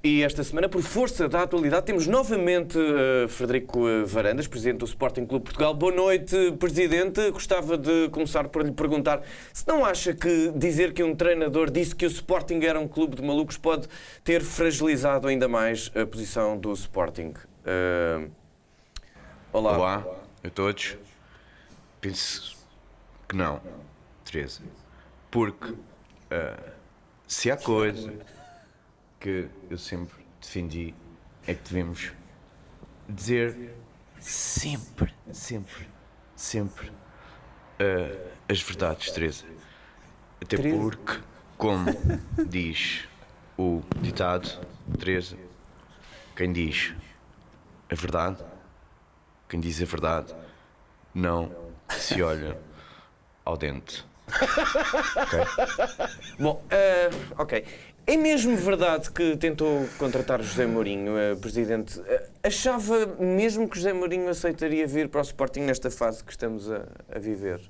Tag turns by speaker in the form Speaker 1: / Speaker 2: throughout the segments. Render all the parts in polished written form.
Speaker 1: E esta semana, por força da atualidade, temos novamente Frederico Varandas, Presidente do Sporting Clube Portugal. Boa noite, Presidente. Gostava de começar por lhe perguntar se não acha que dizer que um treinador disse que o Sporting era um clube de malucos pode ter fragilizado ainda mais a posição do Sporting.
Speaker 2: Olá a todos. Penso que não, Teresa. Porque se há coisa que eu sempre defendi é que devemos dizer sempre as verdades, Teresa. Até porque, como diz o ditado, Teresa, quem diz a verdade, quem diz a verdade, não se olha ao dente.
Speaker 1: Bom, ok. É mesmo verdade que tentou contratar José Mourinho, Presidente? Achava mesmo que José Mourinho aceitaria vir para o Sporting nesta fase que estamos a viver,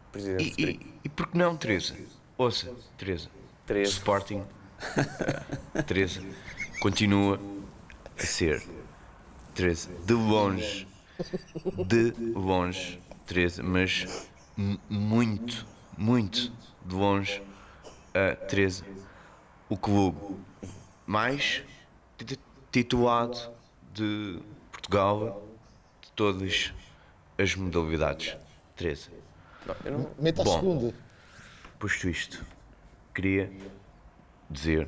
Speaker 1: Presidente?
Speaker 2: E por que não, Teresa? Ouça, Teresa. O Sporting, Teresa, continua a ser, Teresa, de longe, Teresa, mas muito de longe, Teresa, o clube mais titulado de Portugal, de todas as modalidades, Teresa.
Speaker 3: Meta a segunda.
Speaker 2: Posto isto, queria dizer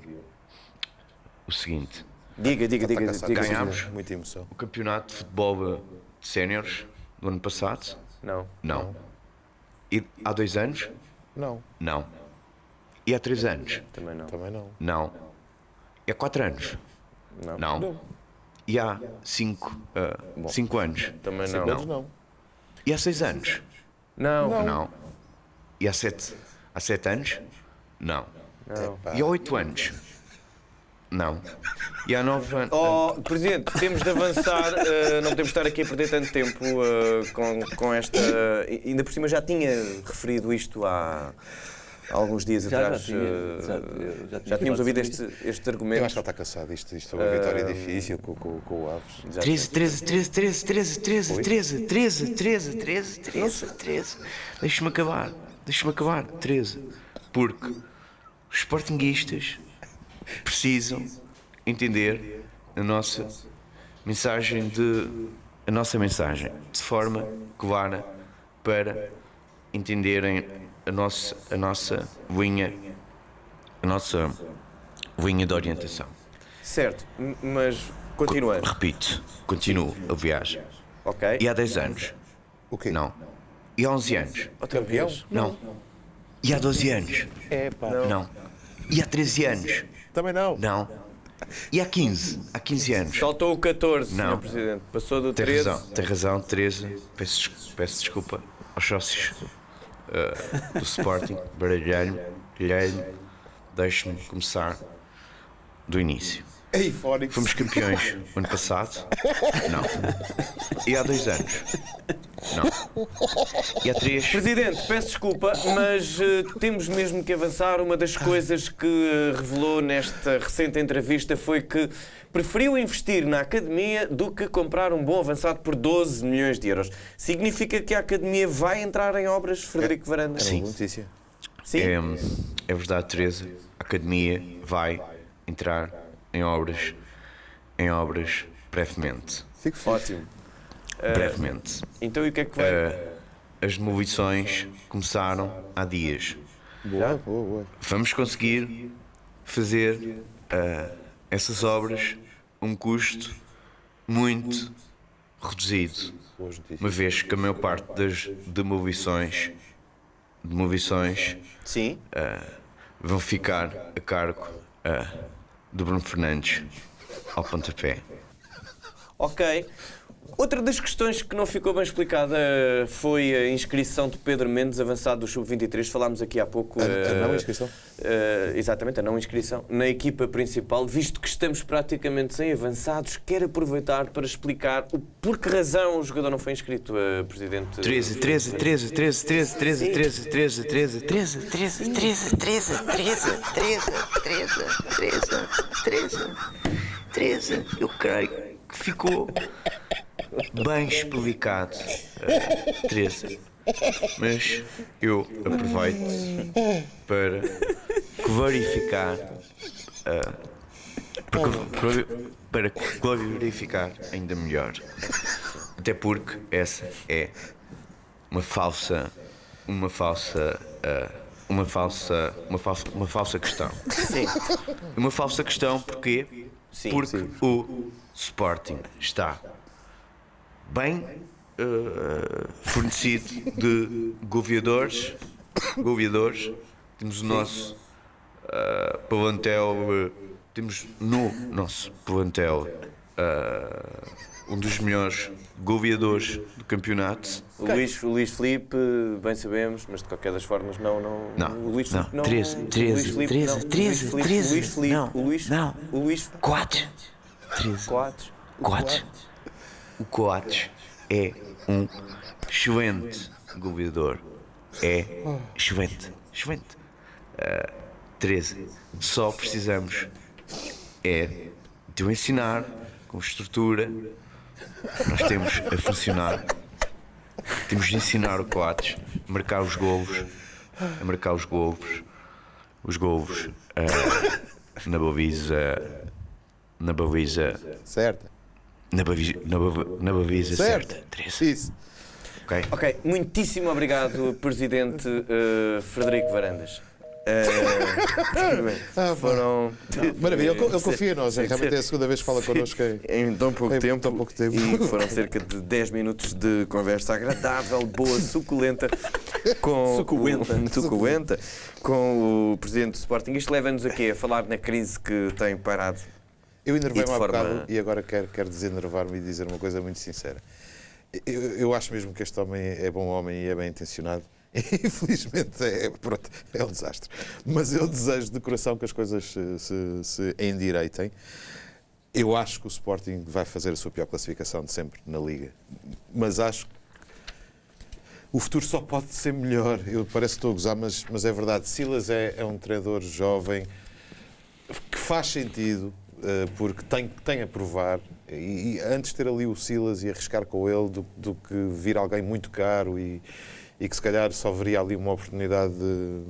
Speaker 2: o seguinte.
Speaker 1: Diga.
Speaker 2: Ganhámos
Speaker 3: Muita emoção.
Speaker 2: o campeonato de futebol de séniores do ano passado? Não. E há 2 anos? Não. E há 3 anos?
Speaker 1: Também não.
Speaker 2: Não. E há 4 anos? Não. E há 5 anos?
Speaker 1: Também
Speaker 3: Não.
Speaker 2: E há 6 anos? Não. E há 7 anos? Não. E há 8 anos? Não. E há 9 anos?
Speaker 1: Oh, Presidente, temos de avançar, não podemos estar aqui a perder tanto tempo com esta... Ainda por cima já tinha referido isto há alguns dias atrás. Já tínhamos ouvido este argumento.
Speaker 3: Eu acho que ele está cansado. Isto foi uma vitória difícil com o Aves.
Speaker 2: 13. Deixa-me acabar, 13. Porque os sportinguistas precisam entender a nossa mensagem de forma clara para entenderem a nossa linha de orientação.
Speaker 1: Certo, mas continuando.
Speaker 2: Continuo a viagem.
Speaker 1: Ok.
Speaker 2: E há 10 anos?
Speaker 3: O quê?
Speaker 2: Não. E há 11 anos?
Speaker 3: Campeão?
Speaker 2: Não. E há 12 anos? Não. E há 13 anos?
Speaker 3: Também não.
Speaker 2: Não. E há 15? Há 15 anos?
Speaker 1: Saltou o 14,
Speaker 2: Não.
Speaker 1: Sr. Presidente. Passou do 13.
Speaker 2: Tem razão, Teresa. Peço desculpa aos sócios do Sporting. Baralhei-me. Deixe-me começar do início.
Speaker 3: Eifónico.
Speaker 2: Fomos campeões no ano passado? Não. E há 2 anos? Não. E há 3?
Speaker 1: Presidente, peço desculpa, mas temos mesmo que avançar. Uma das coisas que revelou nesta recente entrevista foi que preferiu investir na academia do que comprar um bom avançado por 12 milhões de euros. Significa que a academia vai entrar em obras, Frederico Varandas?
Speaker 2: Sim.
Speaker 3: Boa notícia.
Speaker 1: Sim?
Speaker 2: É verdade, Teresa. A academia vai entrar em obras brevemente.
Speaker 3: Fico feliz.
Speaker 1: Ótimo.
Speaker 2: Brevemente.
Speaker 1: Então e o que é que vai...
Speaker 2: As demolições começaram há dias.
Speaker 3: Boa.
Speaker 2: Vamos conseguir fazer essas obras a um custo muito reduzido,
Speaker 3: Boas notícias.
Speaker 2: uma vez que a maior parte das demolições
Speaker 1: Sim?
Speaker 2: vão ficar a cargo do Bruno Fernandes ao pontapé.
Speaker 1: Ok. Outra das questões que não ficou bem explicada foi a inscrição de Pedro Mendes, avançado do Sub-23. Falámos aqui há pouco...
Speaker 3: A não inscrição?
Speaker 1: Exatamente, a não inscrição na equipa principal. Visto que estamos praticamente sem avançados, quero aproveitar para explicar por que razão o jogador não foi inscrito, Presidente.
Speaker 2: 13. Teresa, eu creio que ficou bem explicado, Teresa. Mas eu aproveito para clarificar, para clarificar ainda melhor. Até porque essa é uma falsa questão.
Speaker 1: Sim.
Speaker 2: Uma falsa questão porquê?
Speaker 1: Sim,
Speaker 2: porque o Sporting está bem fornecido de goleadores. Temos o nosso plantel, temos no nosso plantel um dos melhores goleadores do campeonato.
Speaker 1: O Luís Filipe, bem sabemos, mas de qualquer das formas não. O Luís Filipe não.
Speaker 2: 13, Coates. 13. O Coates é um excelente goleador. É excelente. 13. Só precisamos de o ensinar com estrutura. Nós temos a funcionar. Temos de ensinar o Coates a marcar os golos. Os golos na baliza
Speaker 3: Certo.
Speaker 2: na baliza certa.
Speaker 3: Isso.
Speaker 1: Ok, muitíssimo obrigado, Presidente Frederico Varandas. Foram...
Speaker 3: Maravilha, ele confia em nós. Realmente é a segunda vez que fala connosco
Speaker 1: em tão pouco tempo.
Speaker 3: E
Speaker 1: foram cerca de 10 minutos de conversa agradável, boa, suculenta, com o Presidente do Sporting. Isto leva-nos aqui a falar na crise que tem parado.
Speaker 3: Eu enervei-me há bocado e agora quero desenervar-me e dizer uma coisa muito sincera. Eu acho mesmo que este homem é bom homem e é bem intencionado. Infelizmente é um desastre. Mas eu desejo de coração que as coisas se endireitem. Eu acho que o Sporting vai fazer a sua pior classificação de sempre na Liga. Mas acho que o futuro só pode ser melhor. Parece que estou a gozar, mas é verdade. Silas é um treinador jovem que faz sentido, porque tem a provar. E antes de ter ali o Silas e arriscar com ele do que vir alguém muito caro e que se calhar só veria ali uma oportunidade de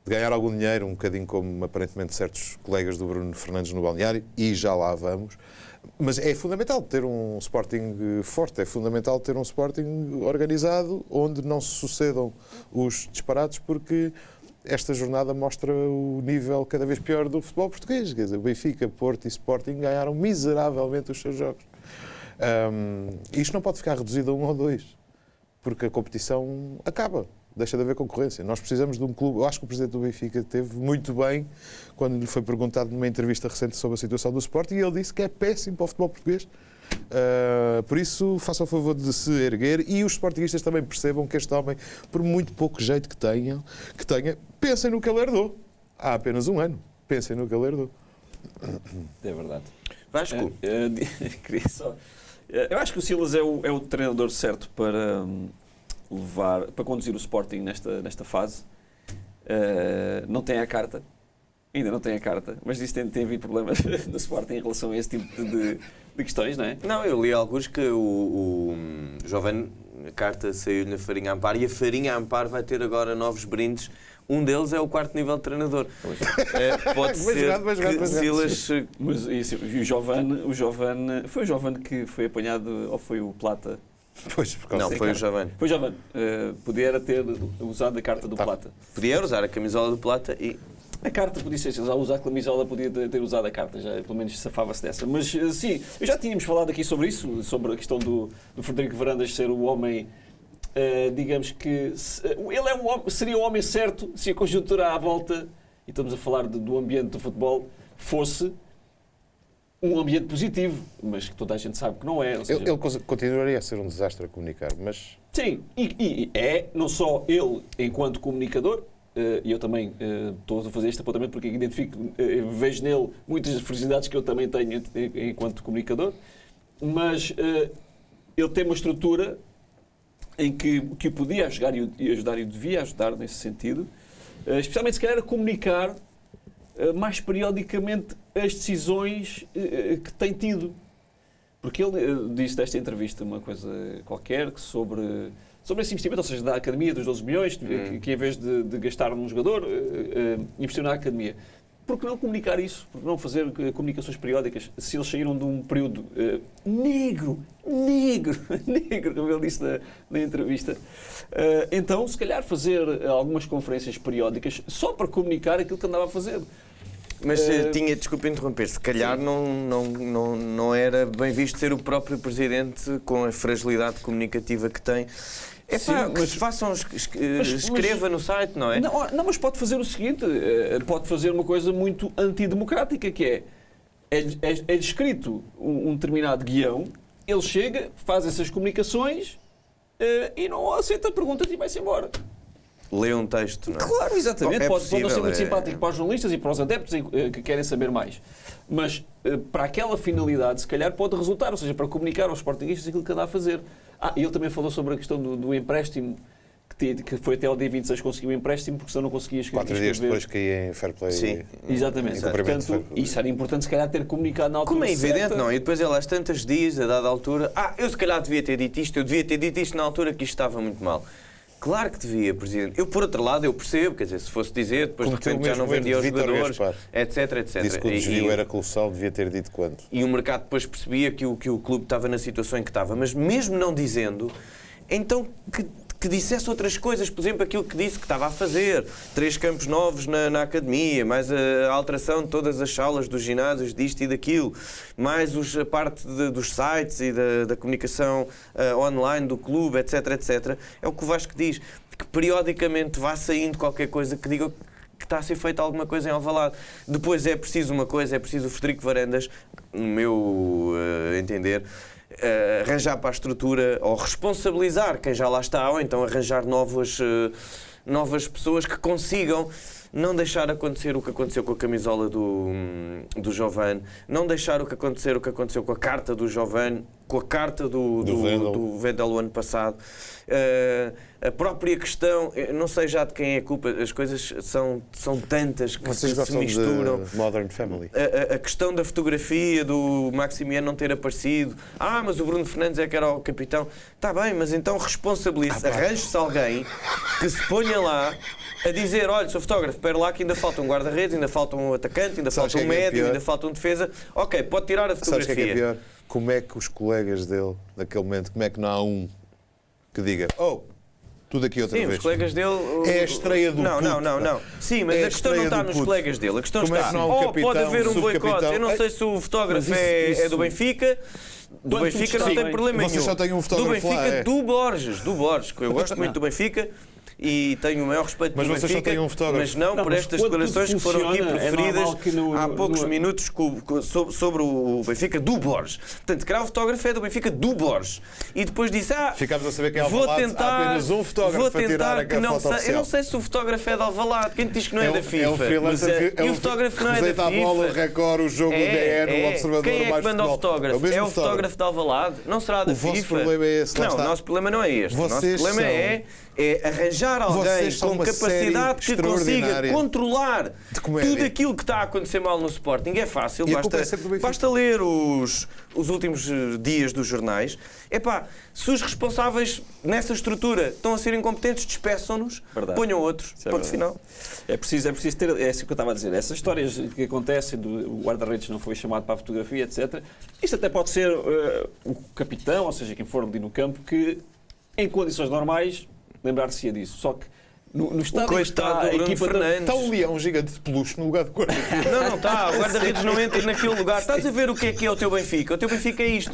Speaker 3: ganhar algum dinheiro, um bocadinho como aparentemente certos colegas do Bruno Fernandes no balneário, e já lá vamos. Mas é fundamental ter um Sporting forte, é fundamental ter um Sporting organizado, onde não se sucedam os disparates, porque esta jornada mostra o nível cada vez pior do futebol português. Quer dizer, Benfica, Porto e Sporting ganharam miseravelmente os seus jogos. Isto não pode ficar reduzido a 1 ou 2. Porque a competição acaba, deixa de haver concorrência. Nós precisamos de um clube. Eu acho que o Presidente do Benfica teve muito bem quando lhe foi perguntado numa entrevista recente sobre a situação do Sporting, e ele disse que é péssimo para o futebol português. Por isso, façam o favor de se erguer, e os sportinguistas também percebam que este homem, por muito pouco jeito que tenha, pensem no que ele herdou. Há apenas um ano. Pensem no que ele herdou.
Speaker 4: É verdade.
Speaker 1: Vasco.
Speaker 4: Queria só... Eu acho que o Silas é o treinador certo para conduzir o Sporting nesta fase. Não tem a carta, ainda não tem a carta, mas isso tem havido problemas no Sporting em relação a esse tipo de questões, não é?
Speaker 1: Não, eu li alguns que o Jovem Carta saiu na Farinha Ampar, e a Farinha Ampar vai ter agora novos brindes. Um deles é o 4º nível de treinador. Pode ser que Silas...
Speaker 4: Mas o Jovem... Foi o Jovem que foi apanhado, ou foi o Plata?
Speaker 3: Pois, por causa
Speaker 1: não, foi o Jovem.
Speaker 4: Foi o Jovem. Podia ter usado a carta do Plata.
Speaker 1: Podia usar a camisola do Plata e...
Speaker 4: A carta podia ser, se ele usar a camisola, podia ter usado a carta, já pelo menos safava-se dessa. Mas sim, já tínhamos falado aqui sobre isso, sobre a questão do Frederico Varandas ser o homem... digamos que ele seria o homem certo se a conjuntura à volta, e estamos a falar do ambiente do futebol, fosse um ambiente positivo, mas que toda a gente sabe que não é. Ou seja,
Speaker 3: ele continuaria a ser um desastre a comunicar, mas...
Speaker 4: Sim, e é não só ele enquanto comunicador, e eu também estou a fazer este apontamento porque identifico, vejo nele muitas fragilidades que eu também tenho enquanto comunicador, mas ele tem uma estrutura em que o podia ajudar e o devia ajudar nesse sentido, especialmente se calhar a comunicar mais periodicamente as decisões que tem tido. Porque ele disse desta entrevista uma coisa qualquer sobre esse investimento, ou seja, da academia dos 12 milhões, que em vez de gastar num jogador, investiu na academia. Por que não comunicar isso? Por que não fazer comunicações periódicas? Se eles saíram de um período negro, como ele disse na entrevista, então, se calhar, fazer algumas conferências periódicas só para comunicar aquilo que andava a fazer.
Speaker 1: Mas desculpa interromper, se calhar não era bem visto ser o próprio Presidente com a fragilidade comunicativa que tem. É pá, mas façam, escreva no site, não é?
Speaker 4: Não, mas pode fazer o seguinte, pode fazer uma coisa muito antidemocrática, que é escrito um determinado guião, ele chega, faz essas comunicações e não aceita perguntas e vai-se embora.
Speaker 1: Lê um texto, não é?
Speaker 4: Claro, exatamente. Pode não ser muito
Speaker 1: é
Speaker 4: simpático para os jornalistas e para os adeptos que querem saber mais. Mas para aquela finalidade, se calhar, pode resultar, ou seja, para comunicar aos sportinguistas aquilo que anda a fazer. E ele também falou sobre a questão do empréstimo, que foi até ao dia 26 conseguiu o empréstimo, porque senão não conseguia escrever.
Speaker 3: 4 dias depois caía em fair play.
Speaker 1: Sim.
Speaker 4: Exatamente. Portanto, isso era importante, se calhar, ter comunicado na altura.
Speaker 1: Como é evidente,
Speaker 4: certa.
Speaker 1: não? E depois ele, às tantas dias, a dada altura, eu se calhar devia ter dito isto, eu devia ter dito isto na altura que isto estava muito mal. Claro que devia, Presidente. Eu, por outro lado, eu percebo, quer dizer, se fosse dizer, depois de repente já não vendia os jogadores, etc, etc.
Speaker 3: Disse que o desvio era colossal, devia ter dito quanto. E
Speaker 1: o mercado depois percebia que o clube estava na situação em que estava. Mas mesmo não dizendo, então que dissesse outras coisas, por exemplo, aquilo que disse que estava a fazer, 3 campos novos na academia, mais a alteração de todas as salas dos ginásios, disto e daquilo, mais a parte dos sites e da comunicação online do clube, etc, etc. É o que o Vasco diz, que periodicamente vá saindo qualquer coisa que diga que está a ser feita alguma coisa em Alvalade. Depois é preciso uma coisa, é preciso o Frederico Varandas, no meu entender, arranjar para a estrutura ou responsabilizar quem já lá está, ou então arranjar novas pessoas que consigam não deixar acontecer o que aconteceu com a camisola do Jovane, não deixar o que aconteceu com a carta do Jovane, com a carta do Vendel o ano passado. A própria questão, não sei já de quem é a culpa, as coisas são tantas que
Speaker 3: Vocês
Speaker 1: se misturam.
Speaker 3: De Modern Family.
Speaker 1: A questão da fotografia do Maximiano não ter aparecido. Mas o Bruno Fernandes é que era o capitão. Está bem, mas então responsabilize-se, arranje-se alguém que se ponha lá a dizer, olha, sou fotógrafo, espera lá que ainda falta um guarda-redes, ainda falta um atacante, ainda falta um médio, ainda falta um defesa. Ok, pode tirar a fotografia.
Speaker 3: Sabes o que é pior? Como é que os colegas dele, naquele momento, como é que não há um que diga, tudo aqui outra vez.
Speaker 1: Sim, os colegas dele...
Speaker 3: É a estreia do puto.
Speaker 1: Não. Sim, mas a questão não está nos colegas dele. A questão está... pode haver um boicote. Eu não sei se o fotógrafo é do Benfica. Do Benfica não tem problema nenhum.
Speaker 3: Vocês só têm um fotógrafo
Speaker 1: do Benfica,
Speaker 3: lá,
Speaker 1: do Borges. Que eu gosto muito do Benfica. E tenho o maior respeito pelo Benfica,
Speaker 3: só têm um fotógrafo.
Speaker 1: Mas não por estas declarações que foram aqui preferidas há poucos minutos sobre o Benfica do Borges. Portanto, se calhar o fotógrafo é do Benfica do Borges. E depois disse,
Speaker 3: ficámos a saber que é Alvalade, há apenas um fotógrafo para tirar a foto oficial.
Speaker 1: Eu não sei se o fotógrafo é de Alvalade. Quem te diz que não é da FIFA?
Speaker 3: É um freelancer
Speaker 1: e o fotógrafo não é da FIFA.
Speaker 3: A bola, o Record, o jogo, o DR, o Observador,
Speaker 1: quem é que manda o fotógrafo? É o fotógrafo de Alvalade? Não será da FIFA?
Speaker 3: O vosso problema é esse.
Speaker 1: Não, o nosso problema não é este. O nosso problema é arranjar alguém com capacidade que consiga controlar tudo aquilo que está a acontecer mal no Sporting. É fácil, basta ler os últimos dias dos jornais. Se os responsáveis nessa estrutura estão a ser incompetentes, despeçam-nos, ponham outros. Ponto final.
Speaker 4: É preciso ter, é isso que eu estava a dizer, essas histórias que acontecem, o guarda-redes não foi chamado para a fotografia, etc. Isto até pode ser o capitão, ou seja, quem for ali no campo, que em condições normais lembrar-se-ia disso. Só que no estado em que está a equipa
Speaker 3: Fernandes. Está um leão gigante de peluche no lugar do guarda-redes.
Speaker 1: Não está. O guarda-redes não entra naquele lugar. Estás a ver o que é o teu Benfica? O teu Benfica é isto.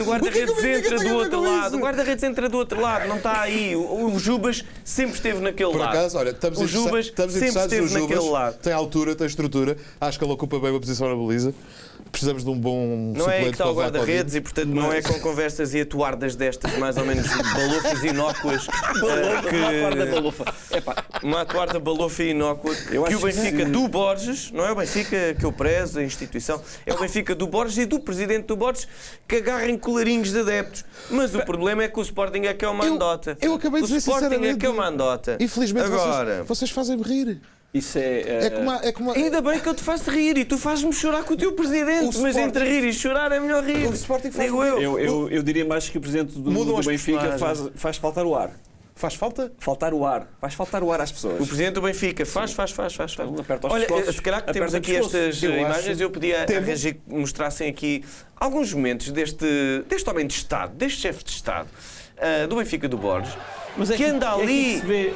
Speaker 1: O guarda-redes entra do outro lado. O guarda-redes entra do outro lado. Não está aí. O Jubas sempre esteve naquele lado.
Speaker 3: Por acaso, olha, estamos interessados no Jubas. Tem altura, tem estrutura. Acho que ele ocupa bem uma posição na baliza. Precisamos de um bom
Speaker 1: não é aí que está o guarda-redes e, portanto, não é com conversas e atuardas destas, mais ou menos balofas inócuas. Uma atuarda balofa inócua que o Benfica do Borges, não é o Benfica que eu prezo, a instituição, é o Benfica do Borges e do presidente do Borges que agarrem colarinhos de adeptos. Mas o problema é que o Sporting é que é uma andota.
Speaker 3: Eu acabei de dizer
Speaker 1: sinceramente. O Sporting é que é uma andota.
Speaker 3: Infelizmente, vocês fazem-me rir.
Speaker 4: Isso é...
Speaker 1: Ainda bem que eu te faço rir e tu fazes-me chorar com o teu presidente, mas entre rir e chorar é melhor rir.
Speaker 3: O Sporting faz
Speaker 1: Digo
Speaker 4: Eu diria mais que o presidente do
Speaker 3: as
Speaker 4: Benfica
Speaker 1: personagens.
Speaker 4: faz faltar o ar.
Speaker 3: Faz falta?
Speaker 4: Faltar o ar. Faz faltar o ar às pessoas.
Speaker 1: O presidente do Benfica faz.
Speaker 4: Então, aperta os
Speaker 1: Olha,
Speaker 4: pescoços,
Speaker 1: se calhar que temos
Speaker 4: aperta
Speaker 1: aqui
Speaker 4: os pescoços.
Speaker 1: estas
Speaker 3: Eu
Speaker 1: imagens,
Speaker 3: acho-
Speaker 1: eu podia
Speaker 3: Temos.
Speaker 1: arranjar que mostrassem aqui alguns momentos deste homem de Estado, deste chefe de Estado do Benfica do Borges.
Speaker 4: Mas é
Speaker 1: que
Speaker 4: aqui-
Speaker 1: anda
Speaker 4: é aqui
Speaker 1: ali.
Speaker 4: que se vê,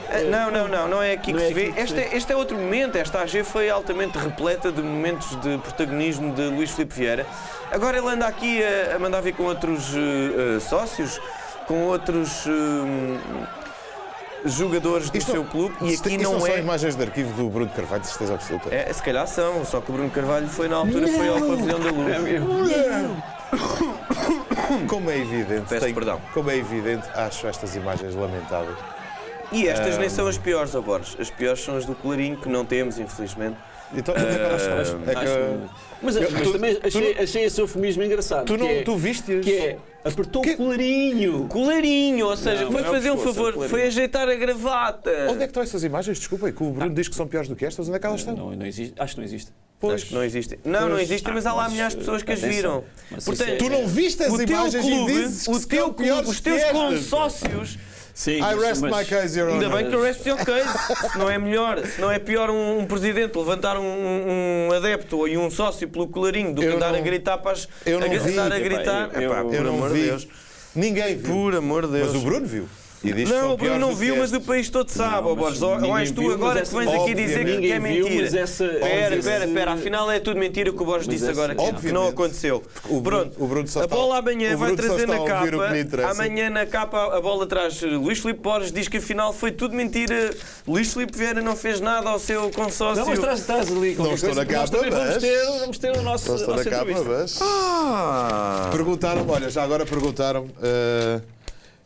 Speaker 1: Não é aqui
Speaker 4: não
Speaker 1: que
Speaker 4: é
Speaker 1: se vê.
Speaker 4: aqui que se vê.
Speaker 1: Este é outro momento. Esta AG foi altamente repleta de momentos de protagonismo de Luís Filipe Vieira. Agora ele anda aqui a mandar vir com outros sócios, com outros jogadores do seu clube. E aqui
Speaker 3: Isto
Speaker 1: não
Speaker 3: são
Speaker 1: é.
Speaker 3: imagens de arquivo do Bruno Carvalho, de certeza absoluta.
Speaker 1: Se calhar são, só que o Bruno Carvalho foi na altura, foi ao pavilhão da Luz.
Speaker 3: Como é evidente,
Speaker 1: Peço perdão.
Speaker 3: Como é evidente, acho estas imagens lamentáveis.
Speaker 1: E estas nem são as piores, ó Borges. As piores são as do Clarinho, que não temos, infelizmente.
Speaker 3: Então, onde é que elas estão? É que-
Speaker 4: Mas também achei esse eufemismo engraçado.
Speaker 3: tu viste-as?
Speaker 4: Que é, apertou
Speaker 3: Que-
Speaker 4: o colarinho.
Speaker 1: Colarinho, ou seja,
Speaker 4: Não,
Speaker 1: foi
Speaker 4: não é o
Speaker 1: fazer um
Speaker 4: pescoço, é o
Speaker 1: favor,
Speaker 4: colarinho.
Speaker 1: foi ajeitar a gravata.
Speaker 3: Onde é que estão essas imagens? Desculpem, que o Bruno diz que são piores do que estas. Onde é que elas estão?
Speaker 4: Não existe. Acho que não existe.
Speaker 1: Acho que não existem. Não existem, mas há lá milhares de pessoas que as viram.
Speaker 4: Mas
Speaker 1: Portanto,
Speaker 4: isso
Speaker 3: Tu não viste as
Speaker 1: o teu
Speaker 3: imagens
Speaker 1: clube,
Speaker 3: e dizes que
Speaker 1: o
Speaker 3: são
Speaker 1: teu clube,
Speaker 3: piores
Speaker 1: os teus
Speaker 3: que estas.
Speaker 1: consócios.
Speaker 4: Sim,
Speaker 3: I rest my case, Your
Speaker 1: Ainda
Speaker 3: Honor.
Speaker 1: bem que o resto é ok. Se não é melhor, se não é pior um presidente levantar um adepto e um sócio pelo colarinho do que
Speaker 3: Eu
Speaker 1: andar
Speaker 3: não-
Speaker 1: a gritar para as.
Speaker 3: eu não vi.
Speaker 1: andar a gritar.
Speaker 4: Eu
Speaker 1: Epá,
Speaker 4: não
Speaker 1: por amor de
Speaker 3: vi.
Speaker 1: Deus.
Speaker 3: Ninguém viu.
Speaker 1: Por amor de Deus.
Speaker 3: Mas o Bruno viu. E diz que
Speaker 1: Não,
Speaker 3: são
Speaker 1: o Bruno
Speaker 3: piores
Speaker 1: não
Speaker 3: do que
Speaker 1: viu, mas
Speaker 3: estas.
Speaker 1: o país todo sabe, ó Borges. Ou és tu
Speaker 4: viu,
Speaker 1: agora
Speaker 4: mas
Speaker 1: que vens
Speaker 4: essa-
Speaker 1: aqui dizer que é
Speaker 4: ninguém viu,
Speaker 1: mentira.
Speaker 4: mas essa-
Speaker 1: Espera, afinal é tudo mentira o que o Borges
Speaker 4: Mas
Speaker 1: disse
Speaker 4: essa-
Speaker 1: agora, que não
Speaker 3: obviamente.
Speaker 1: aconteceu.
Speaker 3: O Bruno só
Speaker 1: a
Speaker 3: está-
Speaker 1: bola amanhã
Speaker 3: o
Speaker 1: vai
Speaker 3: Bruno só
Speaker 1: trazer
Speaker 3: está
Speaker 1: na
Speaker 3: a ouvir o que lhe interessa.
Speaker 1: amanhã na capa a bola traz Luís Filipe Borges, diz que afinal foi tudo mentira. Luís Filipe Vieira não fez nada ao seu consórcio.
Speaker 4: Não, mas traz ali.
Speaker 3: Não estou na capa,
Speaker 4: Nós também
Speaker 3: mas-
Speaker 4: vamos ter o nosso.
Speaker 3: Não estou na
Speaker 4: nossa
Speaker 3: capa,
Speaker 4: entrevista.
Speaker 3: mas... Perguntaram-me, olha, já agora perguntaram...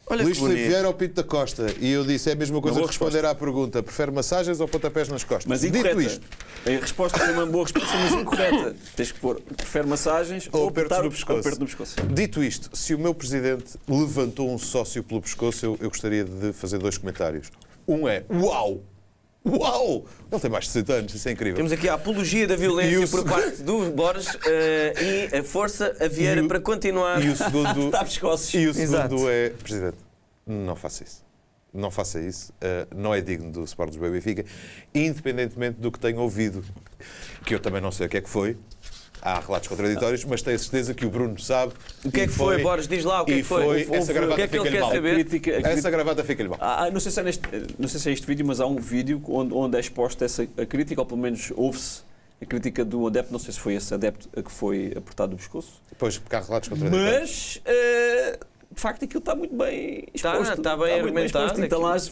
Speaker 1: Olha
Speaker 3: Luís
Speaker 1: que
Speaker 3: Filipe
Speaker 1: bonito.
Speaker 3: Vieira ou Pinto da Costa? E eu disse, é a mesma coisa que
Speaker 4: boa
Speaker 3: responder à pergunta. Prefere massagens ou pontapés nas costas?
Speaker 4: Mas
Speaker 3: Dito
Speaker 4: incorreta.
Speaker 3: isto,
Speaker 4: A resposta é uma boa resposta, mas incorreta. Tens que pôr, prefere massagens
Speaker 3: Ou
Speaker 4: ou
Speaker 3: apertos
Speaker 4: apertar
Speaker 3: no pescoço.
Speaker 4: aperto no pescoço.
Speaker 3: dito isto, se o meu presidente levantou um sócio pelo pescoço, eu gostaria de fazer dois comentários. Um é, uau! Uau! Ele tem mais de 60 anos, isso é incrível.
Speaker 1: Temos aqui a apologia da
Speaker 3: E
Speaker 1: violência
Speaker 3: o
Speaker 1: por parte do Borges e a força a Vieira
Speaker 3: E o-
Speaker 1: para continuar.
Speaker 3: E o segundo,
Speaker 4: Está pescoços.
Speaker 3: e o segundo
Speaker 1: Exato.
Speaker 3: é, Presidente, não faça isso. Não faça isso. Não é digno do Sport Lisboa e Benfica, independentemente do que tenho ouvido, que eu também não sei o que é que foi. Há relatos contraditórios, mas tenho a certeza que o Bruno sabe.
Speaker 1: O que é que foi, Borges? Diz lá o que é que foi.
Speaker 3: Essa
Speaker 1: O
Speaker 3: gravata
Speaker 1: que é que ele
Speaker 3: fica-lhe
Speaker 1: quer
Speaker 3: mal.
Speaker 1: saber?
Speaker 3: Essa gravata fica-lhe mal.
Speaker 4: Não sei se é este vídeo, mas há um vídeo onde é exposta a crítica, ou pelo menos ouve-se a crítica do adepto. Não sei se foi esse adepto a que foi apertado no pescoço.
Speaker 3: Depois, porque há relatos contraditórios.
Speaker 4: Mas, de facto, aquilo está muito bem exposto.
Speaker 1: Está bem
Speaker 4: muito
Speaker 1: argumentado,
Speaker 4: exposto. E está lá as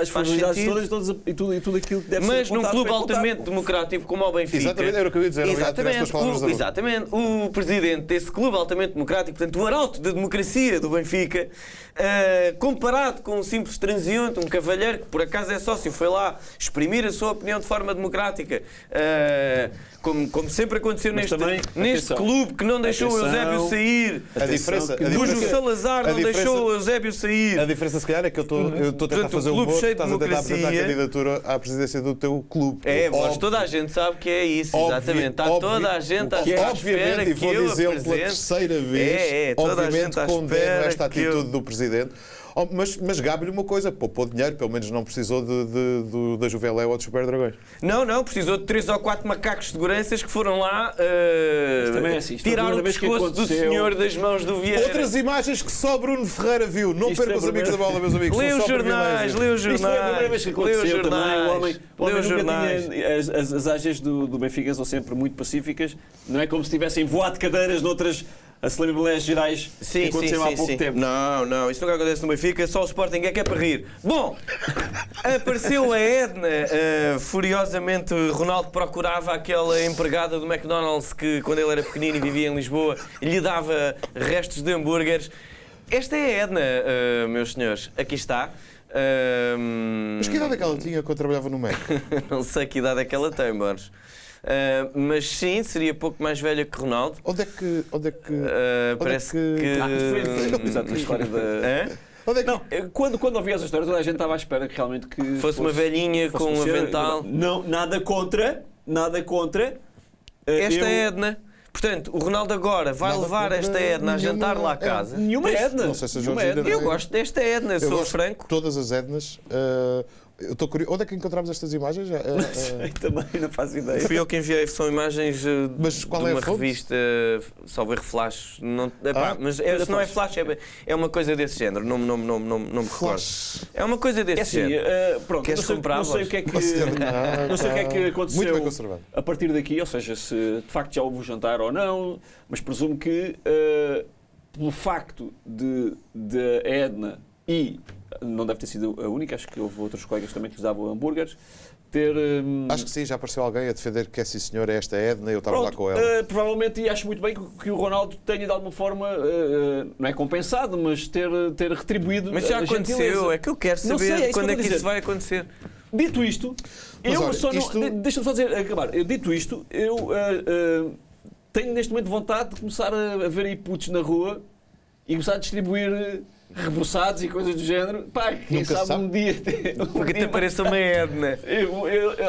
Speaker 4: fragilidades
Speaker 1: sentido.
Speaker 4: todas e tudo aquilo que deve ser
Speaker 1: Mas num
Speaker 4: apontado
Speaker 1: clube
Speaker 4: foi apontado.
Speaker 1: altamente democrático como o Benfica.
Speaker 3: Exatamente, era o que eu ia dizer. Obrigado, tiveste as palavras da boca.
Speaker 1: Exatamente. O presidente desse clube altamente democrático, portanto, o arauto da democracia do Benfica, comparado com um simples transeunte, um cavalheiro que por acaso é sócio, foi lá exprimir a sua opinião de forma democrática, como sempre aconteceu
Speaker 4: Mas
Speaker 1: neste
Speaker 4: também,
Speaker 1: neste
Speaker 4: atenção,
Speaker 1: clube que não deixou o
Speaker 4: atenção,
Speaker 1: Eusébio sair,
Speaker 3: A diferença,
Speaker 1: cujo Salazar não deixou o Eusébio sair.
Speaker 3: A diferença, se calhar, é que eu estou a tentar
Speaker 1: Portanto,
Speaker 3: fazer
Speaker 1: um
Speaker 3: um
Speaker 1: clube
Speaker 3: humor,
Speaker 1: cheio de
Speaker 3: estás a tentar apresentar a
Speaker 1: democracia.
Speaker 3: candidatura à presidência do teu clube.
Speaker 1: É, mas
Speaker 3: Óbvio.
Speaker 1: toda a gente sabe que é isso, exatamente. Está
Speaker 3: Óbvio-
Speaker 1: toda a gente à espera
Speaker 3: Obviamente, e
Speaker 1: que
Speaker 3: vou
Speaker 1: eu
Speaker 3: dizê-lo pela
Speaker 1: apresente.
Speaker 3: terceira vez,
Speaker 1: toda a
Speaker 3: obviamente
Speaker 1: gente à
Speaker 3: condeno
Speaker 1: espera
Speaker 3: esta
Speaker 1: que eu-
Speaker 3: atitude do Presidente. Mas gabe-lhe uma coisa, poupou dinheiro, pelo menos não precisou da Juveléu ou dos Super Dragões.
Speaker 1: Não, precisou de 3 ou 4 macacos de seguranças que foram lá
Speaker 4: também é assim, isto
Speaker 1: tirar
Speaker 4: foi a
Speaker 1: o
Speaker 4: primeira vez que
Speaker 1: pescoço do
Speaker 4: aconteceu.
Speaker 1: senhor das mãos do Vieira.
Speaker 3: Outras imagens que só Bruno Ferreira viu. Não
Speaker 4: Isto
Speaker 3: percam
Speaker 4: é
Speaker 3: os amigos da
Speaker 4: primeira-
Speaker 3: bola, meus amigos.
Speaker 1: Lê
Speaker 3: são
Speaker 1: os
Speaker 3: só
Speaker 1: jornais,
Speaker 3: privilégios.
Speaker 1: lê os
Speaker 4: Isto foi a primeira vez que
Speaker 1: jornais, lê os
Speaker 4: aconteceu também.
Speaker 1: jornais.
Speaker 4: O homem
Speaker 1: Lê os
Speaker 4: nunca
Speaker 1: jornais.
Speaker 4: tinha... As AGs do Benfica são sempre muito pacíficas. Não é como se tivessem voado cadeiras noutras Assembleias Gerais que aconteceram há pouco tempo.
Speaker 1: Não, isso nunca acontece no Benfica, só o Sporting é que é para rir. Bom, apareceu a Edna, furiosamente Ronaldo procurava aquela empregada do McDonald's que quando ele era pequenino e vivia em Lisboa lhe dava restos de hambúrgueres. Esta é a Edna, meus senhores, aqui está.
Speaker 3: Mas que idade é que ela tinha quando trabalhava no MEC?
Speaker 1: Não sei que idade é que ela tem, Borges. Mas sim, seria pouco mais velha que Ronaldo.
Speaker 3: Onde é que
Speaker 1: Parece que.
Speaker 4: Foi exato, a história da...
Speaker 1: Hã?
Speaker 3: Onde é que...
Speaker 4: Não, quando ouvi essa história, toda a gente estava à espera que realmente que
Speaker 1: Fosse uma velhinha
Speaker 4: fosse
Speaker 1: com um
Speaker 4: uma senhora.
Speaker 1: avental.
Speaker 4: Não, nada contra.
Speaker 1: Esta
Speaker 4: Eu-
Speaker 1: Edna. Portanto, o Ronaldo agora vai
Speaker 3: Nada
Speaker 1: levar
Speaker 3: contra
Speaker 1: esta Edna a
Speaker 3: nenhuma
Speaker 1: jantar lá a
Speaker 3: Edna.
Speaker 1: casa.
Speaker 4: Nenhuma Edna.
Speaker 3: Não sei se a
Speaker 4: Nenhuma
Speaker 3: Georgina-
Speaker 4: Edna.
Speaker 1: Eu gosto desta Edna,
Speaker 3: Eu
Speaker 1: sou
Speaker 3: gosto
Speaker 1: franco.
Speaker 3: de todas as Ednas. Eu estou curioso. Onde é que encontramos estas imagens?
Speaker 4: Também não faço ideia.
Speaker 1: Fui eu que enviei, são imagens
Speaker 3: Mas qual
Speaker 1: de
Speaker 3: é a
Speaker 1: uma
Speaker 3: fonte?
Speaker 1: revista, salvo erro Flash. Não, mas se não é Flash, é uma coisa desse género, não me recordo.
Speaker 3: Flash.
Speaker 1: É uma coisa
Speaker 4: É
Speaker 1: desse
Speaker 4: assim,
Speaker 1: género.
Speaker 4: pronto,
Speaker 1: Queres
Speaker 4: não sei o que é que,
Speaker 3: Não,
Speaker 4: não sei o que é que
Speaker 3: muito
Speaker 4: aconteceu
Speaker 3: bem conservado.
Speaker 4: a partir daqui, ou seja, se de facto já houve o jantar ou não, mas presumo que pelo facto de a Edna e não deve ter sido a única, acho que houve outros colegas também que lhes davam hambúrgueres, ter...
Speaker 3: Acho que sim, já apareceu alguém a defender que sim senhor é esta Edna e eu estava lá com ela.
Speaker 4: provavelmente, e acho muito bem que o Ronaldo tenha de alguma forma, não é compensado, mas ter retribuído
Speaker 1: Mas já
Speaker 4: a
Speaker 1: aconteceu,
Speaker 4: gentileza.
Speaker 1: é que eu quero
Speaker 4: Não
Speaker 1: saber
Speaker 4: sei, é isso
Speaker 1: quando
Speaker 4: que
Speaker 1: é
Speaker 4: eu
Speaker 1: que
Speaker 4: vou
Speaker 1: isso
Speaker 4: dizer.
Speaker 1: vai acontecer.
Speaker 4: Dito isto,
Speaker 3: Mas
Speaker 4: eu
Speaker 3: olha,
Speaker 4: só não.
Speaker 3: isto-
Speaker 4: Deixa-me só dizer, acabar. Dito isto, eu tenho neste momento vontade de começar a ver aí putos na rua e começar a distribuir reboçados e coisas do género. Pá, quem
Speaker 3: Nunca
Speaker 4: sabe
Speaker 3: sabe.
Speaker 4: um dia.
Speaker 1: Porque te apareça uma Edna.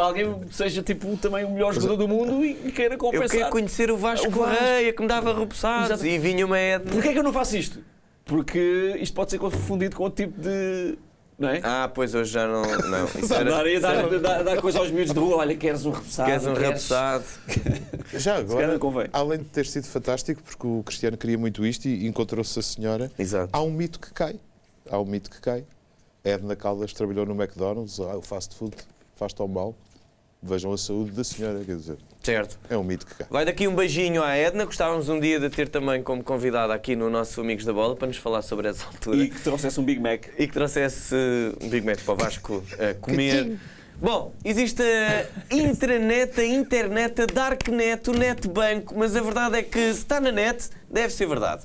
Speaker 4: Alguém seja tipo também o melhor jogador do mundo e queira
Speaker 1: Eu
Speaker 4: compensar.
Speaker 1: quero conhecer o Vasco
Speaker 4: O Vasco.
Speaker 1: Correia, que me dava repousados,
Speaker 4: Exato.
Speaker 1: e vinha uma Edna.
Speaker 4: Porquê é que eu não faço isto? Porque isto pode ser confundido com outro tipo de. Não é?
Speaker 1: Ah, pois hoje já não. Não, isso
Speaker 4: Dar coisa aos miúdos de rua, olha, queres um repousado?
Speaker 1: Queres um repoussado?
Speaker 3: Já
Speaker 4: calhar
Speaker 3: agora,
Speaker 4: não convém.
Speaker 3: além de ter sido fantástico, porque o Cristiano queria muito isto e encontrou-se a senhora,
Speaker 1: Exato.
Speaker 3: há um mito que cai. Há um mito que cai. Edna Caldas trabalhou no McDonald's, o fast food faz tão mal. Vejam a saúde da senhora, quer dizer,
Speaker 1: Certo.
Speaker 3: é um mito que cai.
Speaker 1: Vai daqui um beijinho à Edna. Gostávamos um dia de ter também como convidada aqui no nosso Amigos da Bola para nos falar sobre essa altura.
Speaker 4: E que trouxesse um Big Mac.
Speaker 1: E que trouxesse um Big Mac para o Vasco comer. Bom, existe a intranet, a internet, a darknet, o netbanco, mas a verdade é que se está na net, deve ser verdade.